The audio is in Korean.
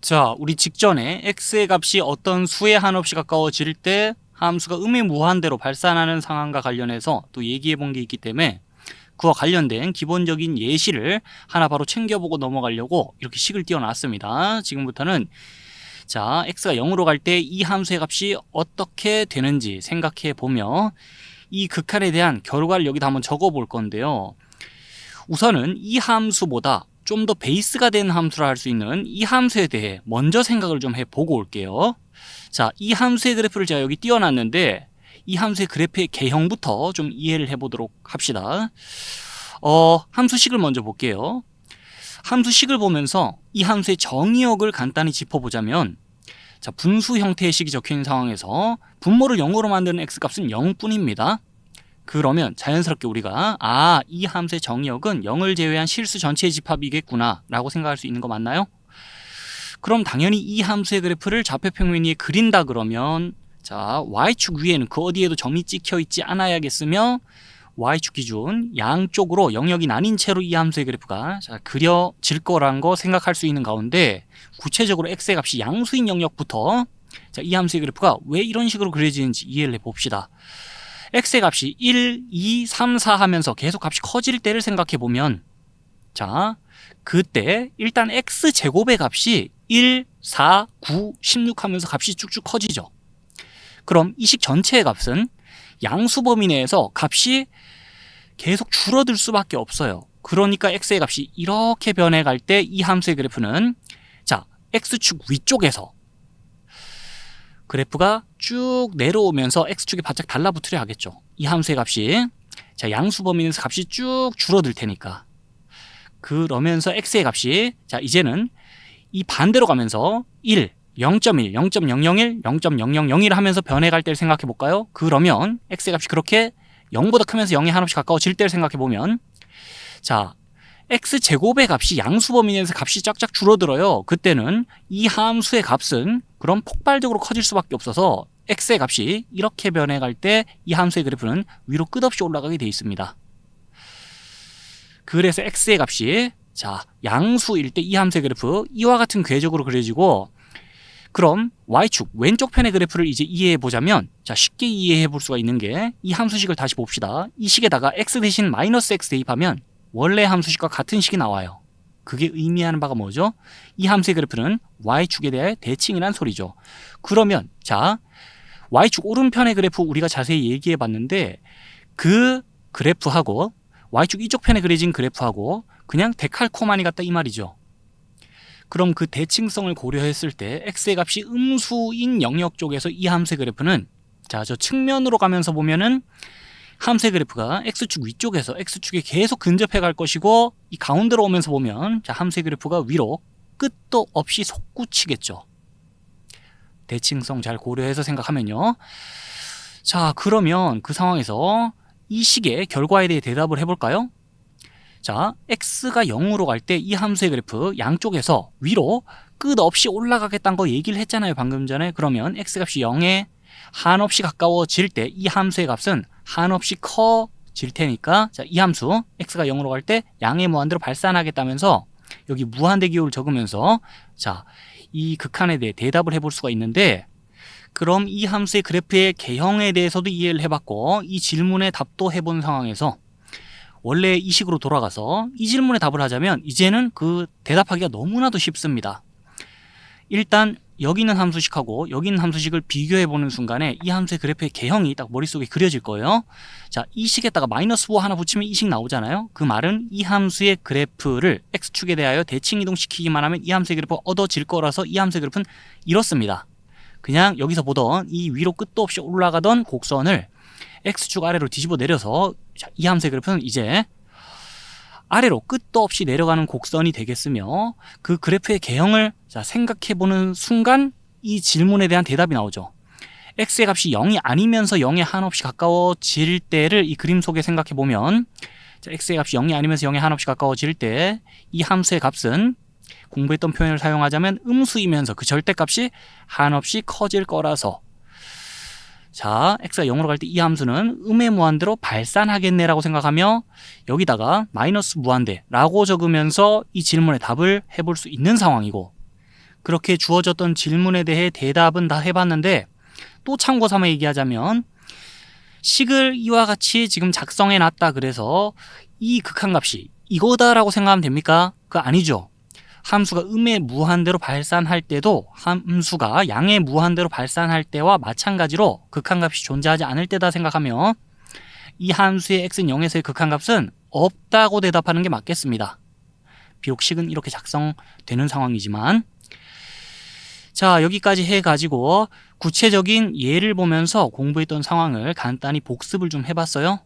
자, 우리 직전에 x의 값이 어떤 수에 한없이 가까워질 때 함수가 음의 무한대로 발산하는 상황과 관련해서 또 얘기해 본 게 있기 때문에 그와 관련된 기본적인 예시를 하나 바로 챙겨보고 넘어가려고 이렇게 식을 띄워놨습니다. 지금부터는 자, x가 0으로 갈 때 이 함수의 값이 어떻게 되는지 생각해 보며 이 극한에 대한 결과를 여기다 한번 적어 볼 건데요. 우선은 이 함수보다 좀 더 베이스가 된 함수라 할 수 있는 이 함수에 대해 먼저 생각을 좀 해보고 올게요. 자, 이 함수의 그래프를 제가 여기 띄워놨는데 이 함수의 그래프의 개형부터 좀 이해를 해보도록 합시다. 함수식을 먼저 볼게요. 함수식을 보면서 이 함수의 정의역을 간단히 짚어보자면, 자, 분수 형태의 식이 적혀있는 상황에서 분모를 0으로 만드는 x값은 0뿐입니다. 그러면 자연스럽게 우리가 이 함수의 정의역은 0을 제외한 실수 전체의 집합이겠구나 라고 생각할 수 있는 거 맞나요? 그럼 당연히 이 함수의 그래프를 좌표평면 위에 그린다 그러면 자, y축 위에는 그 어디에도 점이 찍혀 있지 않아야겠으며 y축 기준 양쪽으로 영역이 나뉜 채로 이 함수의 그래프가 그려질 거라는 거 생각할 수 있는 가운데, 구체적으로 x의 값이 양수인 영역부터 자, 이 함수의 그래프가 왜 이런 식으로 그려지는지 이해를 해봅시다. x의 값이 1, 2, 3, 4 하면서 계속 값이 커질 때를 생각해 보면, 자, 그때 일단 x제곱의 값이 1, 4, 9, 16 하면서 값이 쭉쭉 커지죠. 그럼 이 식 전체의 값은 양수 범위 내에서 값이 계속 줄어들 수밖에 없어요. 그러니까 x의 값이 이렇게 변해갈 때 이 함수의 그래프는 자, x축 위쪽에서 그래프가 쭉 내려오면서 x축에 바짝 달라붙으려 하겠죠. 이 함수의 값이 자, 양수 범위 내에서 값이 쭉 줄어들 테니까. 그러면서 x의 값이 자, 이제는 이 반대로 가면서 1, 0.1, 0.001, 0.000을 하면서 변해갈 때를 생각해 볼까요? 그러면 x의 값이 그렇게 0보다 크면서 0에 한없이 가까워질 때를 생각해 보면, 자, x제곱의 값이 양수 범위 내에서 값이 쫙쫙 줄어들어요. 그때는 이 함수의 값은 그럼 폭발적으로 커질 수밖에 없어서 x의 값이 이렇게 변해갈 때 이 함수의 그래프는 위로 끝없이 올라가게 되어 있습니다. 그래서 x의 값이 자, 양수일 때 이 함수의 그래프 이와 같은 궤적으로 그려지고, 그럼 y축 왼쪽 편의 그래프를 이제 이해해 보자면, 자, 쉽게 이해해 볼 수가 있는 게 이 함수식을 다시 봅시다. 이 식에다가 x 대신 마이너스 x 대입하면 원래 함수식과 같은 식이 나와요. 그게 의미하는 바가 뭐죠? 이 함수의 그래프는 y축에 대해 대칭이란 소리죠. 그러면 자, y축 오른편의 그래프 우리가 자세히 얘기해 봤는데 그 그래프하고 y축 이쪽 편에 그려진 그래프하고 그냥 데칼코마니 같다 이 말이죠. 그럼 그 대칭성을 고려했을 때 x의 값이 음수인 영역 쪽에서 이 함수의 그래프는 자, 저 측면으로 가면서 보면은 함수의 그래프가 x축 위쪽에서 x축에 계속 근접해 갈 것이고, 이 가운데로 오면서 보면 자, 함수의 그래프가 위로 끝도 없이 솟구치겠죠. 대칭성 잘 고려해서 생각하면요. 자, 그러면 그 상황에서 이 식의 결과에 대해 대답을 해볼까요? 자, x가 0으로 갈 때 이 함수의 그래프 양쪽에서 위로 끝없이 올라가겠다는 거 얘기를 했잖아요, 방금 전에. 그러면 x값이 0에 한없이 가까워질 때 이 함수의 값은 한없이 커질 테니까 자, 이 함수 x가 0으로 갈 때 양의 무한대로 발산하겠다면서 여기 무한대 기호를 적으면서 자, 이 극한에 대해 대답을 해볼 수가 있는데, 그럼 이 함수의 그래프의 개형에 대해서도 이해를 해봤고 이 질문의 답도 해본 상황에서 원래 이 식으로 돌아가서 이 질문에 답을 하자면 이제는 그 대답하기가 너무나도 쉽습니다. 일단 여기 있는 함수식하고 여기 있는 함수식을 비교해보는 순간에 이 함수의 그래프의 개형이 딱 머릿속에 그려질 거예요. 자, 이 식에다가 마이너스 5 하나 붙이면 이 식 나오잖아요. 그 말은 이 함수의 그래프를 x축에 대하여 대칭 이동시키기만 하면 이 함수의 그래프가 얻어질 거라서 이 함수의 그래프는 이렇습니다. 그냥 여기서 보던 이 위로 끝도 없이 올라가던 곡선을 x축 아래로 뒤집어 내려서 자, 이 함수의 그래프는 이제 아래로 끝도 없이 내려가는 곡선이 되겠으며, 그 그래프의 개형을 자, 생각해보는 순간 이 질문에 대한 대답이 나오죠. x의 값이 0이 아니면서 0에 한없이 가까워질 때를 이 그림 속에 생각해보면 자, x의 값이 0이 아니면서 0에 한없이 가까워질 때 이 함수의 값은 공부했던 표현을 사용하자면 음수이면서 그 절대값이 한없이 커질 거라서 자, x가 0으로 갈 때 이 함수는 음의 무한대로 발산하겠네라고 생각하며 여기다가 마이너스 무한대라고 적으면서 이 질문에 답을 해볼 수 있는 상황이고, 그렇게 주어졌던 질문에 대해 대답은 다 해봤는데 또 참고 삼아 얘기하자면 식을 이와 같이 지금 작성해 놨다 그래서 이 극한값이 이거다라고 생각하면 됩니까? 그거 아니죠. 함수가 음의 무한대로 발산할 때도 함수가 양의 무한대로 발산할 때와 마찬가지로 극한값이 존재하지 않을 때다 생각하며 이 함수의 x는 0에서의 극한값은 없다고 대답하는 게 맞겠습니다. 비록 식은 이렇게 작성되는 상황이지만 자, 여기까지 해가지고 구체적인 예를 보면서 공부했던 상황을 간단히 복습을 좀 해봤어요.